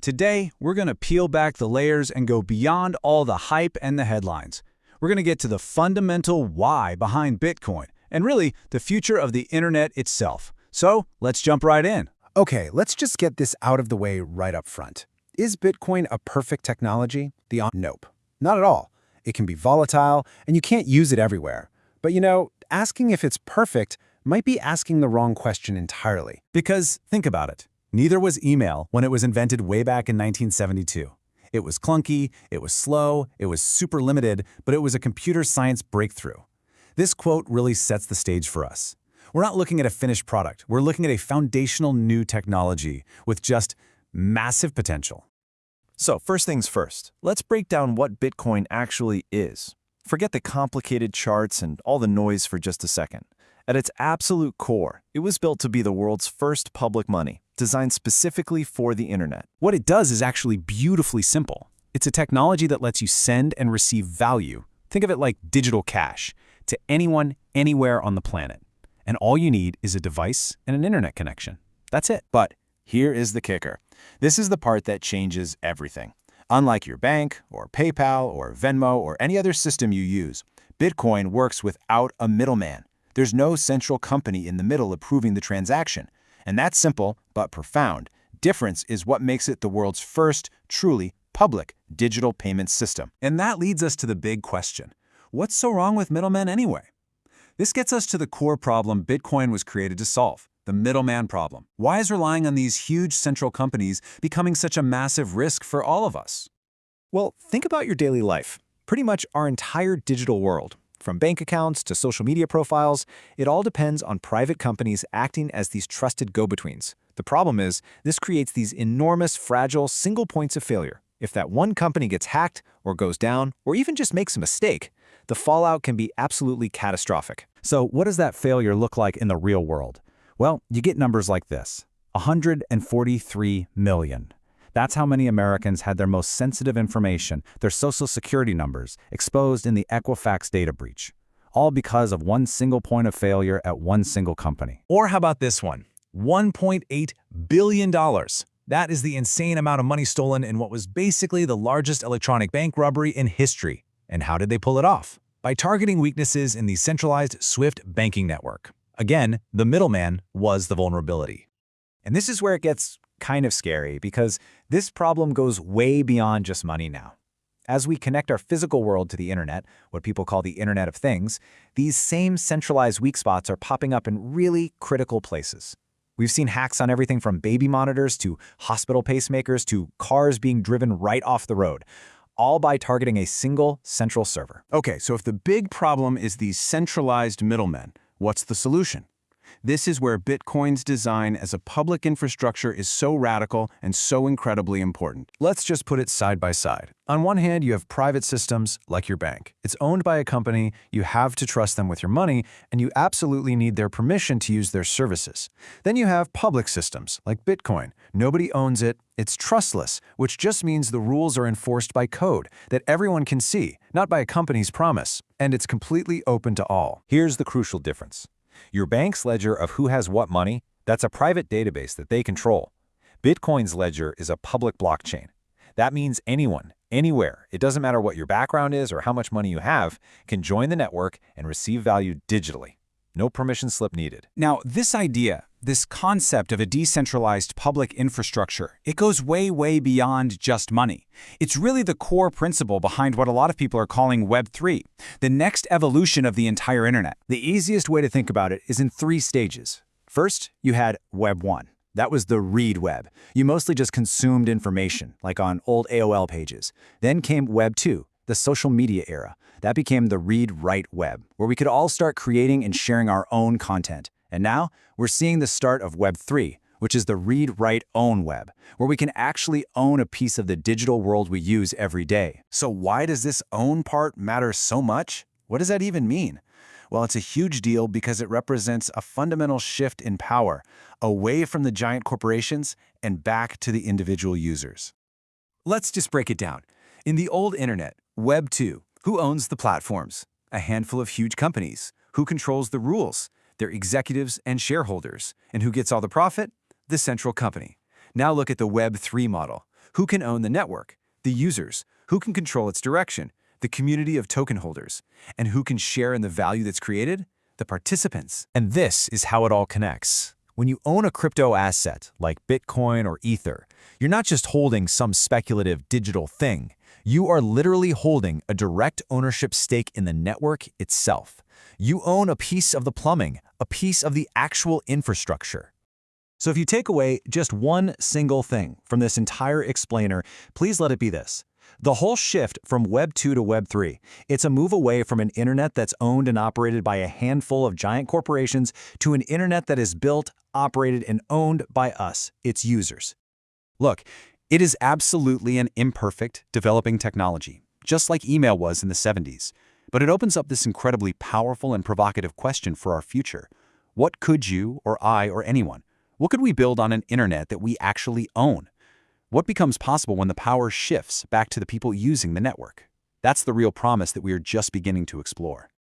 Today, we're going to peel back the layers and go beyond all the hype and the headlines. We're going to get to the fundamental why behind Bitcoin, and really, the future of the internet itself. So, let's jump right in. Okay, let's just get this out of the way right up front. Is Bitcoin a perfect technology? Nope, not at all. It can be volatile, and you can't use it everywhere. But asking if it's perfect might be asking the wrong question entirely. Because, think about it. Neither was email when it was invented way back in 1972. It was clunky, it was slow, it was super limited, but it was a computer science breakthrough. This quote really sets the stage for us. We're not looking at a finished product. We're looking at a foundational new technology with just massive potential. So first things first, let's break down what Bitcoin actually is. Forget the complicated charts and all the noise for just a second. At its absolute core, it was built to be the world's first public money, designed specifically for the internet. What it does is actually beautifully simple. It's a technology that lets you send and receive value. Think of it like digital cash to anyone, anywhere on the planet. And all you need is a device and an internet connection. That's it. But here is the kicker. This is the part that changes everything. Unlike your bank, or PayPal, or Venmo, or any other system you use, Bitcoin works without a middleman. There's no central company in the middle approving the transaction. And that simple, but profound, difference is what makes it the world's first truly public digital payment system. And that leads us to the big question. What's so wrong with middlemen anyway? This gets us to the core problem Bitcoin was created to solve, the middleman problem. Why is relying on these huge central companies becoming such a massive risk for all of us? Well, think about your daily life. Pretty much our entire digital world, from bank accounts to social media profiles, it all depends on private companies acting as these trusted go-betweens. The problem is, this creates these enormous, fragile, single points of failure. If that one company gets hacked, or goes down, or even just makes a mistake, the fallout can be absolutely catastrophic. So what does that failure look like in the real world? Well, you get numbers like this: 143 million. That's how many Americans had their most sensitive information, their social security numbers, exposed in the Equifax data breach. All because of one single point of failure at one single company. Or how about this one? $1.8 billion. That is the insane amount of money stolen in what was basically the largest electronic bank robbery in history. And how did they pull it off? By targeting weaknesses in the centralized SWIFT banking network. Again, the middleman was the vulnerability. And this is where it gets kind of scary, because this problem goes way beyond just money now. As we connect our physical world to the internet, what people call the Internet of Things, these same centralized weak spots are popping up in really critical places. We've seen hacks on everything from baby monitors to hospital pacemakers to cars being driven right off the road, all by targeting a single central server. Okay, so if the big problem is these centralized middlemen, what's the solution? This is where Bitcoin's design as a public infrastructure is so radical and so incredibly important. Let's just put it side by side. On one hand, you have private systems like your bank. It's owned by a company, you have to trust them with your money, and you absolutely need their permission to use their services. Then you have public systems like Bitcoin. Nobody owns it, it's trustless, which just means the rules are enforced by code that everyone can see, not by a company's promise, and it's completely open to all. Here's the crucial difference. Your bank's ledger of who has what money, that's a private database that they control. Bitcoin's ledger is a public blockchain. That means anyone, anywhere, it doesn't matter what your background is or how much money you have, can join the network and receive value digitally. No permission slip needed. Now, this idea, this concept of a decentralized public infrastructure, it goes way, way beyond just money. It's really the core principle behind what a lot of people are calling Web3, the next evolution of the entire internet. The easiest way to think about it is in 3 stages. First, you had Web 1. That was the read web. You mostly just consumed information, like on old AOL pages. Then came Web 2, the social media era. That became the read-write web, where we could all start creating and sharing our own content. And now, we're seeing the start of Web 3, which is the read-write-own web, where we can actually own a piece of the digital world we use every day. So why does this own part matter so much? What does that even mean? Well, it's a huge deal because it represents a fundamental shift in power, away from the giant corporations and back to the individual users. Let's just break it down. In the old internet, Web 2, who owns the platforms? A handful of huge companies. Who controls the rules? Their executives and shareholders. And who gets all the profit? The central company. Now look at the Web 3 model. Who can own the network? The users. Who can control its direction? The community of token holders. And who can share in the value that's created? The participants. And this is how it all connects. When you own a crypto asset like Bitcoin or Ether, you're not just holding some speculative digital thing. You are literally holding a direct ownership stake in the network itself. You own a piece of the plumbing, a piece of the actual infrastructure. So if you take away just one single thing from this entire explainer, please let it be this. The whole shift from Web 2 to Web 3, it's a move away from an internet that's owned and operated by a handful of giant corporations to an internet that is built, operated, and owned by us, its users. Look, it is absolutely an imperfect, developing technology, just like email was in the 70s. But it opens up this incredibly powerful and provocative question for our future. What could you, or I, or anyone, what could we build on an internet that we actually own? What becomes possible when the power shifts back to the people using the network? That's the real promise that we are just beginning to explore.